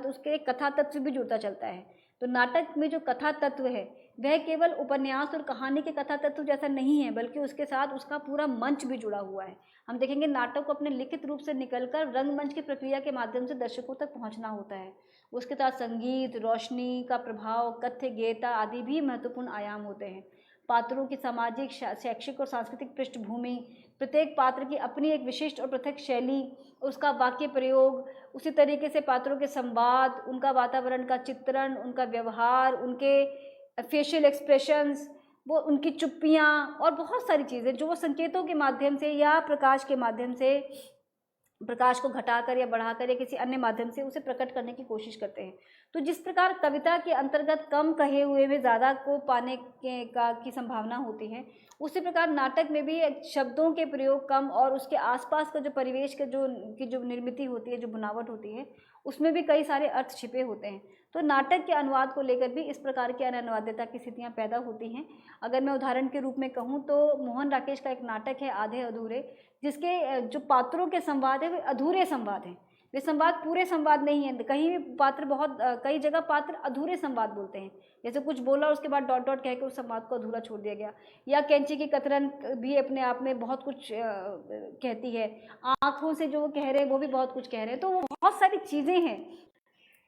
Speaker 1: उसके कथा तत्व भी जुड़ता चलता है। तो नाटक में जो कथा तत्व है वह केवल उपन्यास और कहानी के कथा तत्व जैसा नहीं है, बल्कि उसके साथ उसका पूरा मंच भी जुड़ा हुआ है। हम देखेंगे नाटक को अपने लिखित रूप से निकलकर रंगमंच की प्रक्रिया के माध्यम से दर्शकों तक पहुंचना होता है। उसके साथ संगीत, रोशनी का प्रभाव, कथ्य गेयता आदि भी महत्वपूर्ण आयाम होते हैं। पात्रों की सामाजिक, शैक्षिक और सांस्कृतिक पृष्ठभूमि, प्रत्येक पात्र की अपनी एक विशिष्ट और पृथक शैली, उसका वाक्य प्रयोग, उसी तरीके से पात्रों के संवाद, उनका वातावरण का चित्रण, उनका व्यवहार, उनके फेशियल एक्सप्रेशंस, वो उनकी चुप्पियाँ और बहुत सारी चीज़ें जो वो संकेतों के माध्यम से या प्रकाश के माध्यम से, प्रकाश को घटाकर या बढ़ाकर या किसी अन्य माध्यम से उसे प्रकट करने की कोशिश करते हैं। तो जिस प्रकार कविता के अंतर्गत कम कहे हुए में ज़्यादा को पाने की संभावना होती है, उसी प्रकार नाटक में भी शब्दों के प्रयोग कम और उसके आसपास का जो परिवेश का जो निर्मिति होती है, जो बनावट होती है, उसमें भी कई सारे अर्थ छिपे होते हैं। तो नाटक के अनुवाद को लेकर भी इस प्रकार की अननुवादिता की स्थितियाँ पैदा होती हैं। अगर मैं उदाहरण के रूप में कहूँ तो मोहन राकेश का एक नाटक है आधे अधूरे, जिसके जो पात्रों के संवाद है वे अधूरे संवाद हैं। वे संवाद पूरे संवाद नहीं है, कहीं भी पात्र कई जगह पात्र अधूरे संवाद बोलते हैं, जैसे कुछ बोला उसके बाद डॉट डॉट कह के उस संवाद को अधूरा छोड़ दिया गया। या कैंची की कतरन भी अपने आप में बहुत कुछ कहती है, आँखों से जो वो कह रहे हैं वो भी बहुत कुछ कह रहे हैं। तो वो बहुत सारी चीज़ें हैं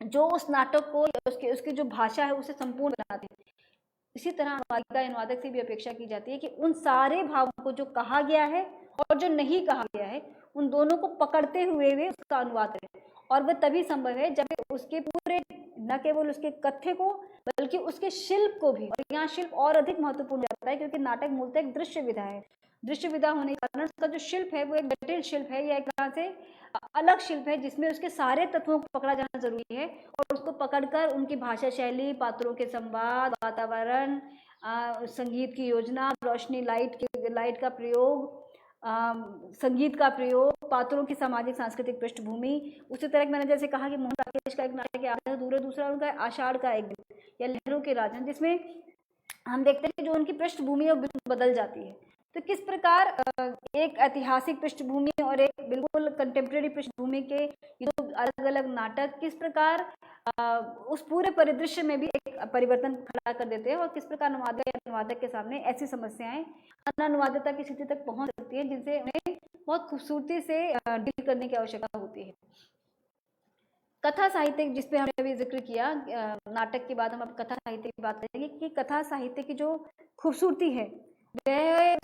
Speaker 1: जो उस नाटक को उसकी जो भाषा है उसे संपूर्ण बनाते हैं। इसी तरह अनुवादक से भी अपेक्षा की जाती है कि उन सारे भावों को जो कहा गया है और जो नहीं कहा गया है, उन दोनों को पकड़ते हुए वे उसका अनुवाद करें। और वह तभी संभव है जब उसके पूरे, न केवल उसके कथ्य को बल्कि उसके शिल्प को भी, और यहाँ शिल्प और अधिक महत्वपूर्ण जाता है क्योंकि नाटक मूलतः एक दृश्य विधा है। दृश्य विधा होने के कारण उसका जो शिल्प है वो एक जटिल शिल्प है या एक तरह से अलग शिल्प है, जिसमें उसके सारे तत्वों को पकड़ा जाना जरूरी है और उसको पकड़कर उनकी भाषा शैली, पात्रों के संवाद, वातावरण, संगीत की योजना, रोशनी, लाइट का प्रयोग, संगीत का प्रयोग, पात्रों की सामाजिक सांस्कृतिक पृष्ठभूमि। उसी तरह मैंने जैसे कहा कि मोहन राकेश का एक नाटक है आधा अधूरा, दूसरा उनका आषाढ़ का एक दिन या लहरों के राजन, जिसमें हम देखते हैं कि जो उनकी पृष्ठभूमि है वो बिल्कुल बदल जाती है। तो किस प्रकार एक ऐतिहासिक पृष्ठभूमि और एक बिल्कुल कंटेम्प्रेरी पृष्ठभूमि के जो अलग अलग नाटक किस प्रकार उस पूरे परिदृश्य में भी एक परिवर्तन खड़ा कर देते हैं और किस प्रकार अनुवादक के सामने ऐसी समस्याएं अननुवादिता की स्थिति तक पहुंच सकती है जिनसे उन्हें बहुत खूबसूरती से डील करने की आवश्यकता होती है। कथा साहित्य, जिस पे हमने अभी जिक्र किया, नाटक के बाद हम अब कथा साहित्य की बात करेंगे कि कथा साहित्य की जो खूबसूरती है वह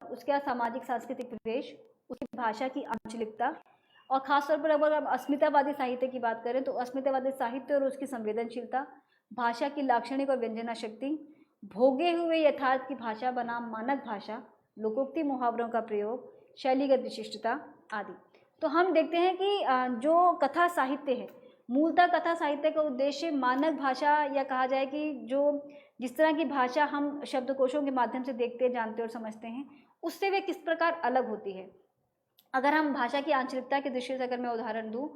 Speaker 1: उसका सामाजिक सांस्कृतिक परिवेश, उसकी भाषा की आंचलिकता, और खासतौर पर अगर हम अस्मितावादी साहित्य की बात करें तो अस्मितावादी साहित्य और उसकी संवेदनशीलता, भाषा की लाक्षणिक और व्यंजना शक्ति, भोगे हुए यथार्थ की भाषा बनाम मानक भाषा, लोकोक्ति मुहावरों का प्रयोग, शैलीगत विशिष्टता आदि। तो हम देखते हैं कि जो कथा साहित्य है, मूलतः कथा साहित्य का उद्देश्य मानक भाषा, या कहा जाए कि जो जिस तरह की भाषा हम शब्दकोशों के माध्यम से देखते, जानते और समझते हैं, उससे वे किस प्रकार अलग होती है। अगर हम भाषा की आंचलिकता के दृष्टि से अगर मैं उदाहरण दूं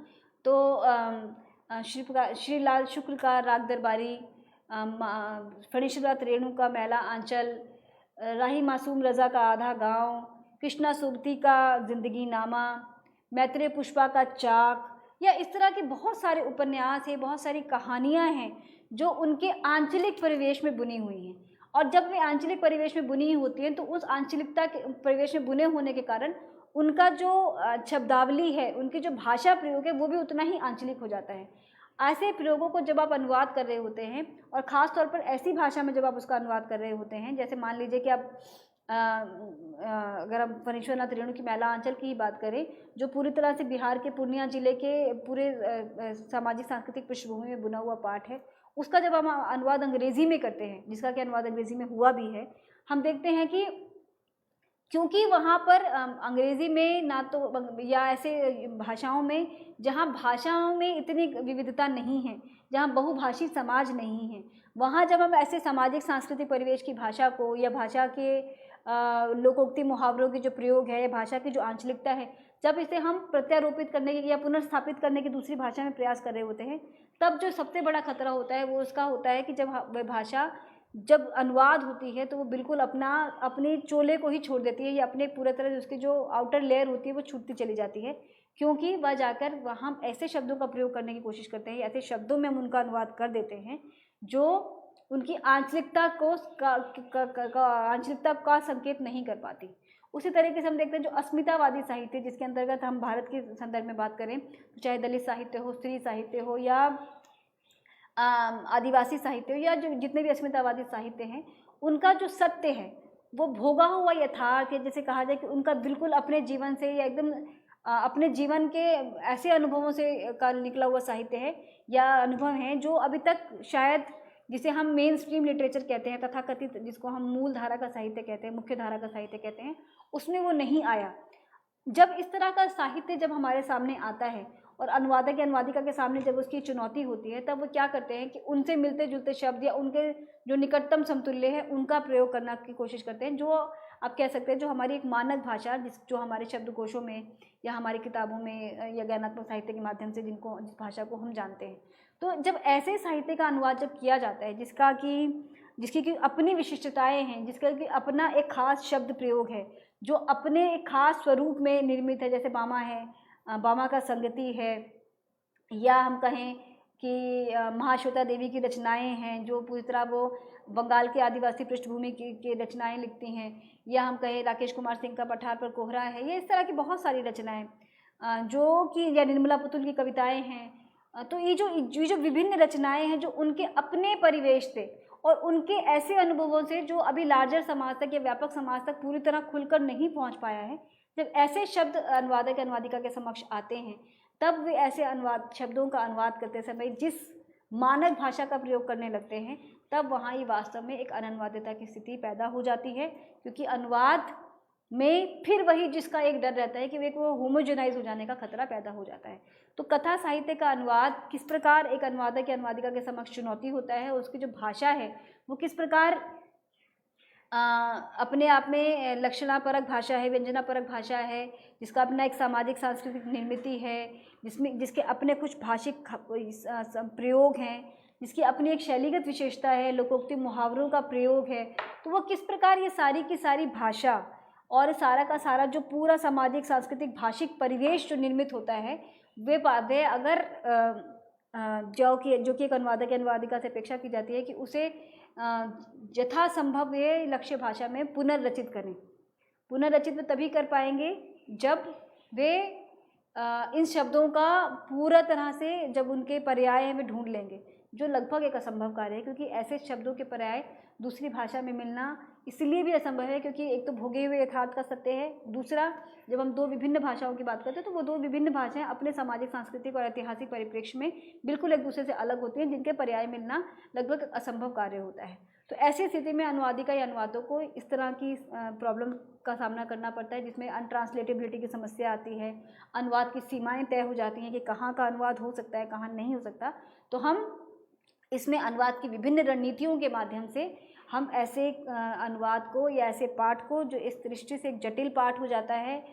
Speaker 1: तो श्री लाल शुक्ल का राग दरबारी, फणीश्वरनाथ रेणु का मैला आंचल, राही मासूम रज़ा का आधा गांव, कृष्णा सुगती का जिंदगी नामा, मैत्रेय पुष्पा का चाक, या इस तरह के बहुत सारे उपन्यास हैं, बहुत सारी कहानियां हैं जो उनके आंचलिक परिवेश में बुनी हुई हैं। और जब वे आंचलिक परिवेश में बुनी होती हैं तो उस आंचलिकता के परिवेश में बुने होने के कारण उनका जो शब्दावली है, उनकी जो भाषा प्रयोग है वो भी उतना ही आंचलिक हो जाता है। ऐसे प्रयोगों को जब आप अनुवाद कर रहे होते हैं और ख़ास तौर पर ऐसी भाषा में जब आप उसका अनुवाद कर रहे होते हैं, जैसे मान लीजिए कि आप अगर हम फणीश्वरनाथ रेणु की मेला आंचल की ही बात करें, जो पूरी तरह से बिहार के पूर्णिया जिले के पूरे सामाजिक सांस्कृतिक पृष्ठभूमि में बुना हुआ पाठ है, उसका जब हम अनुवाद अंग्रेजी में करते हैं, जिसका कि अनुवाद अंग्रेजी में हुआ भी है, हम देखते हैं कि क्योंकि वहाँ पर अंग्रेज़ी में ना तो या ऐसे भाषाओं में जहाँ भाषाओं में इतनी विविधता नहीं है, जहाँ बहुभाषी समाज नहीं है, वहाँ जब हम ऐसे सामाजिक सांस्कृतिक परिवेश की भाषा को या भाषा के लोकोक्ति मुहावरों की जो प्रयोग है या भाषा की जो आंचलिकता है, जब इसे हम प्रत्यारोपित करने की या पुनर्स्थापित करने की दूसरी भाषा में प्रयास कर रहे होते हैं, तब जो सबसे बड़ा खतरा होता है वो उसका होता है कि जब वह भाषा जब अनुवाद होती है तो वो बिल्कुल अपने चोले को ही छोड़ देती है या अपने पूरे तरह से उसकी जो आउटर लेयर होती है वो छूटती चली जाती है, क्योंकि वह जाकर वह हम ऐसे शब्दों का प्रयोग करने की कोशिश करते हैं, ऐसे शब्दों में हम उनका अनुवाद कर देते हैं जो उनकी आंचलिकता को आंचलिकता का संकेत नहीं कर पाती। उसी तरीके से हम देखते हैं जो अस्मितावादी साहित्य, जिसके अंतर्गत हम भारत के संदर्भ में बात करें, चाहे दलित साहित्य हो, स्त्री साहित्य हो या आदिवासी साहित्य या जो जितने भी अस्मितावादी साहित्य हैं, उनका जो सत्य है वो भोगा हुआ यथार्थ है, जैसे कहा जाए कि उनका बिल्कुल अपने जीवन से या एकदम अपने जीवन के ऐसे अनुभवों से का निकला हुआ साहित्य है या अनुभव हैं जो अभी तक शायद, जिसे हम मेन स्ट्रीम लिटरेचर कहते हैं, तथाकथित जिसको हम मूल धारा का साहित्य कहते हैं, मुख्य धारा का साहित्य कहते हैं, उसमें वो नहीं आया। जब इस तरह का साहित्य जब हमारे सामने आता है और अनुवादक या अनुवादिका के सामने जब उसकी चुनौती होती है, तब वो क्या करते हैं कि उनसे मिलते जुलते शब्द या उनके जो निकटतम समतुल्य है उनका प्रयोग करने की कोशिश करते हैं, जो आप कह सकते हैं जो हमारी एक मानक भाषा, जो हमारे शब्दकोशों में या हमारी किताबों में या ज्ञानात्मक साहित्य के माध्यम से जिस भाषा को हम जानते हैं। तो जब ऐसे साहित्य का अनुवाद जब किया जाता है जिसकी कि अपनी विशिष्टताएँ हैं, जिसका कि अपना एक खास शब्द प्रयोग है, जो अपने एक खास स्वरूप में निर्मित है, जैसे बामा है, बामा का संगति है, या हम कहें कि महाश्वेता देवी की रचनाएं हैं जो पूरी तरह वो बंगाल के आदिवासी पृष्ठभूमि की रचनाएं लिखती हैं, या हम कहें राकेश कुमार सिंह का पठार पर कोहरा है, ये इस तरह की बहुत सारी रचनाएं जो कि, या निर्मला पुतुल की कविताएं हैं। तो ये जो विभिन्न रचनाएं हैं जो उनके अपने परिवेश से और उनके ऐसे अनुभवों से जो अभी लार्जर समाज तक या व्यापक समाज तक पूरी तरह खुलकर नहीं पहुंच पाया है, जब ऐसे शब्द अनुवादक अनुवादिका के समक्ष आते हैं, तब वे ऐसे शब्दों का अनुवाद करते समय जिस मानक भाषा का प्रयोग करने लगते हैं, तब वहाँ ये वास्तव में एक अननुवादिता की स्थिति पैदा हो जाती है, क्योंकि अनुवाद में फिर वही जिसका एक डर रहता है कि वे को होमोजेनाइज हो जाने का खतरा पैदा हो जाता है। तो कथा साहित्य का अनुवाद किस प्रकार एक अनुवादक या अनुवादिका के समक्ष चुनौती होता है, उसकी जो भाषा है वो किस प्रकार अपने आप में लक्षणापरक भाषा है, व्यंजनापरक भाषा है, जिसका अपना एक सामाजिक सांस्कृतिक निर्मिति है, जिसके अपने कुछ भाषिक प्रयोग हैं, जिसकी अपनी एक शैलीगत विशेषता है, लोकोक्ति मुहावरों का प्रयोग है। तो वो किस प्रकार ये सारी की सारी भाषा और सारा का सारा जो पूरा सामाजिक सांस्कृतिक भाषिक परिवेश जो निर्मित होता है, वे अगर जो कि एक अनुवादक या अनुवादिका से अपेक्षा की जाती है कि उसे यथासंभव ये लक्ष्य भाषा में पुनर्रचित करें। पुनर्रचित वे तभी कर पाएंगे जब वे इन शब्दों का पूरा तरह से जब उनके पर्याय में ढूंढ लेंगे, जो लगभग एक असंभव कार्य है, क्योंकि ऐसे शब्दों के पर्याय दूसरी भाषा में मिलना इसलिए भी असंभव है क्योंकि एक तो भोगे हुए यथार्थ का सत्य है, दूसरा जब हम दो विभिन्न भाषाओं की बात करते हैं तो वो दो विभिन्न भाषाएं अपने सामाजिक सांस्कृतिक और ऐतिहासिक परिप्रेक्ष्य में बिल्कुल एक दूसरे से अलग होती हैं, जिनके पर्याय मिलना लगभग असंभव कार्य होता है। तो ऐसी स्थिति में अनुवादिका या अनुवादों को इस तरह की प्रॉब्लम का सामना करना पड़ता है, जिसमें अनट्रांसलेटेबिलिटी की समस्या आती है, अनुवाद की सीमाएँ तय हो जाती हैं कि कहाँ का अनुवाद हो सकता है, कहाँ नहीं हो सकता। तो हम इसमें अनुवाद की विभिन्न रणनीतियों के माध्यम से हम ऐसे अनुवाद को या ऐसे पाठ को जो इस दृष्टि से एक जटिल पाठ हो जाता है,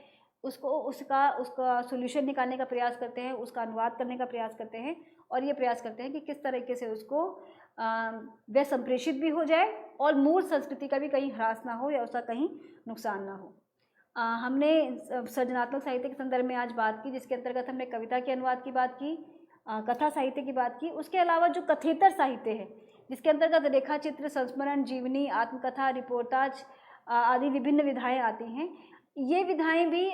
Speaker 1: उसका सॉल्यूशन निकालने का प्रयास करते हैं, उसका अनुवाद करने का प्रयास करते हैं, और ये प्रयास करते हैं कि किस तरीके से उसको वह संप्रेषित भी हो जाए और मूल संस्कृति का भी कहीं ह्रास ना हो या उसका कहीं नुकसान ना हो। हमने सृजनात्मक साहित्य के संदर्भ में आज बात की, जिसके अंतर्गत हमने कविता के अनुवाद की बात की, कथा साहित्य की बात की। उसके अलावा जो कथेतर साहित्य है, जिसके अंतर्गत रेखा चित्र, संस्मरण, जीवनी, आत्मकथा, रिपोर्टाज आदि विभिन्न विधाएं आती हैं। ये विधाएं भी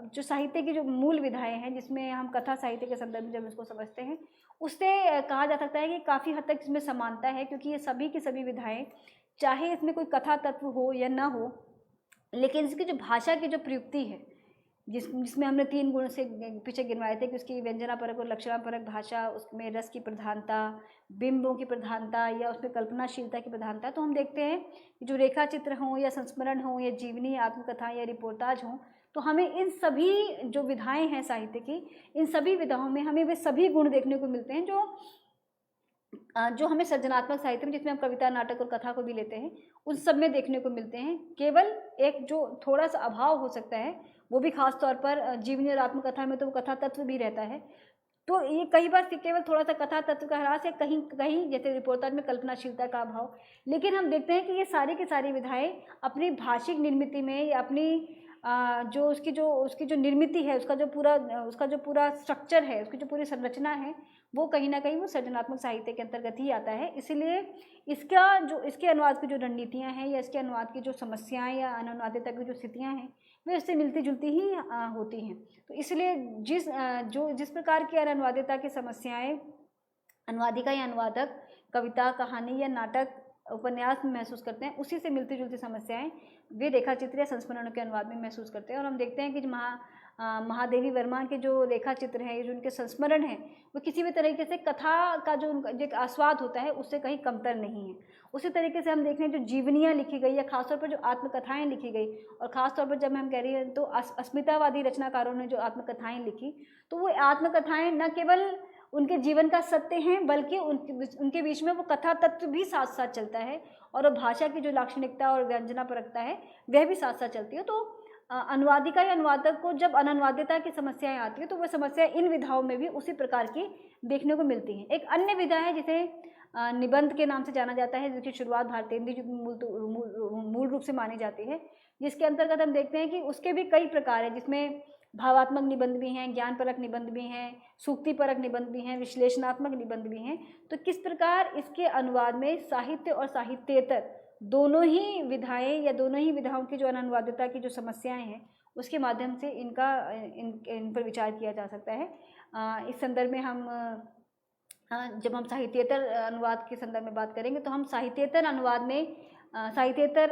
Speaker 1: जो साहित्य की जो मूल विधाएं हैं, जिसमें हम कथा साहित्य के संदर्भ में जब इसको समझते हैं, उससे कहा जा सकता है कि काफ़ी हद तक इसमें समानता है, क्योंकि ये सभी की सभी विधाएं चाहे इसमें कोई कथा तत्व हो या ना हो, लेकिन इसकी जो भाषा की जो प्रयुक्ति है, जिसमें हमने 3 गुण से पीछे गिनवाए थे कि उसकी व्यंजनापरक और लक्षणापरक भाषा, उसमें रस की प्रधानता, बिंबों की प्रधानता या उसमें कल्पनाशीलता की प्रधानता, तो हम देखते हैं कि जो रेखा चित्र हों या संस्मरण हों या जीवनी आत्मकथा या रिपोर्टाज हों, तो हमें इन सभी जो विधाएं हैं साहित्य की, इन सभी विधाओं में हमें वे सभी गुण देखने को मिलते हैं जो हमें सृजनात्मक साहित्य में, जिसमें हम कविता, नाटक और कथा को भी लेते हैं, उन सब में देखने को मिलते हैं। केवल एक जो थोड़ा सा अभाव हो सकता है, वो भी खास तौर पर जीवनी और आत्मकथा में तो कथा तत्व भी रहता है, तो ये कई बार केवल थोड़ा सा कथा तत्व का ह्रास या कहीं कहीं जैसे रिपोर्टाज में कल्पनाशीलता का अभाव। लेकिन हम देखते हैं कि ये सारी की सारी विधाएं अपनी भाषिक निर्मिति में या अपनी जो उसकी जो निर्मिति है, उसका जो पूरा स्ट्रक्चर है, उसकी जो पूरी संरचना है, वो कहीं ना कहीं वो सृजनात्मक साहित्य के अंतर्गत ही आता है। इसलिए इसके अनुवाद की जो रणनीतियाँ हैं या इसके अनुवाद की जो समस्याएं या अनुवादिता की जो स्थितियाँ हैं, वे इससे मिलती जुलती ही होती हैं। तो इसलिए जिस प्रकार की अनुवादिता की समस्याएं अनुवादिका या अनुवादक कविता, कहानी या नाटक, उपन्यास में महसूस करते हैं, उसी से मिलती जुलती समस्याएं वे रेखाचित्र या संस्मरणों के अनुवाद में महसूस करते हैं। और हम देखते हैं कि महादेवी वर्मा के जो रेखाचित्र हैं, जो उनके संस्मरण हैं, वो किसी भी तरीके से कथा का जो उनका जो आस्वाद होता है उससे कहीं कमतर नहीं है। उसी तरीके से हम देख रहे हैं जो जीवनियाँ लिखी गई या खासतौर पर जो आत्मकथाएं लिखी गई, और ख़ासतौर पर जब हम कह रही हैं तो अस्मितावादी रचनाकारों ने जो आत्मकथाएं लिखी, तो वो आत्मकथाएं न केवल उनके जीवन का सत्य हैं, बल्कि उनके बीच में वो कथा तत्व भी साथ साथ चलता है, और वो भाषा की जो लाक्षणिकता और व्यंजनापरकता है वह भी साथ साथ चलती है। तो अनुवादिका या अनुवादक को जब अननुवादिता की समस्याएं आती है, तो वह समस्याएं इन विधाओं में भी उसी प्रकार की देखने को मिलती हैं। एक अन्य विधा है जिसे निबंध के नाम से जाना जाता है, जिसकी शुरुआत भारतेंदु जी मूल रूप से मानी जाती है, जिसके अंतर्गत हम देखते हैं कि उसके भी कई प्रकार हैं, जिसमें भावात्मक निबंध भी हैं, ज्ञानपरक निबंध भी हैं, सूक्तिपरक निबंध भी हैं, विश्लेषणात्मक निबंध भी हैं। तो किस प्रकार इसके अनुवाद में साहित्य और साहित्येतर दोनों ही विधाएं या दोनों ही विधाओं की जो अनुवादिता की जो समस्याएं हैं, उसके माध्यम से इन पर विचार किया जा सकता है। इस संदर्भ में जब हम साहित्येतर अनुवाद के संदर्भ में बात करेंगे, तो हम साहित्येतर अनुवाद में साहित्येतर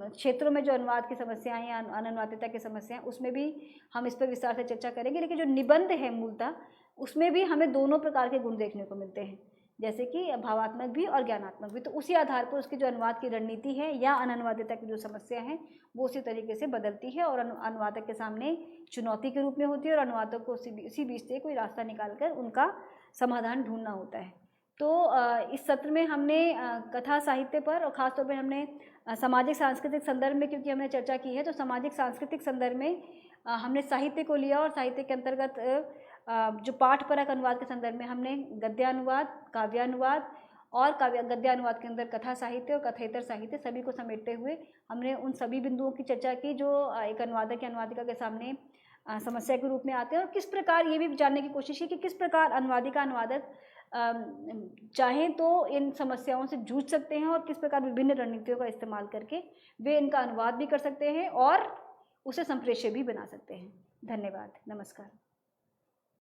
Speaker 1: क्षेत्रों में जो अनुवाद की समस्याएं या अनुवादिता की समस्याएं, उसमें भी हम इस पर विस्तार से चर्चा करेंगे। लेकिन जो निबंध है मूलतः, उसमें भी हमें दोनों प्रकार के गुण देखने को मिलते हैं, जैसे कि भावात्मक भी और ज्ञानात्मक भी। तो उसी आधार पर उसकी जो अनुवाद की रणनीति है या अनुवादिता की जो समस्या है, वो उसी तरीके से बदलती है और अनुवादक के सामने चुनौती के रूप में होती है, और अनुवादक को उसी बीच से कोई रास्ता निकालकर उनका समाधान ढूंढना होता है। तो इस सत्र में हमने कथा साहित्य पर और ख़ासतौर पर हमने सामाजिक सांस्कृतिक संदर्भ में क्योंकि हमने चर्चा की है, तो सामाजिक सांस्कृतिक संदर्भ में हमने साहित्य को लिया, और साहित्य के अंतर्गत जो पाठपरक अनुवाद के संदर्भ में हमने गद्यानुवाद, काव्यानुवाद और गद्यानुवाद के अंदर कथा साहित्य और कथेतर साहित्य सभी को समेटते हुए हमने उन सभी बिंदुओं की चर्चा की जो एक अनुवादक या अनुवादिका के सामने समस्या के रूप में आते हैं, और किस प्रकार ये भी जानने की कोशिश की कि किस प्रकार अनुवादिका अनुवादक चाहें तो इन समस्याओं से जूझ सकते हैं, और किस प्रकार विभिन्न रणनीतियों का इस्तेमाल करके वे इनका अनुवाद भी कर सकते हैं और उसे संप्रेष्य भी बना सकते हैं। धन्यवाद, नमस्कार।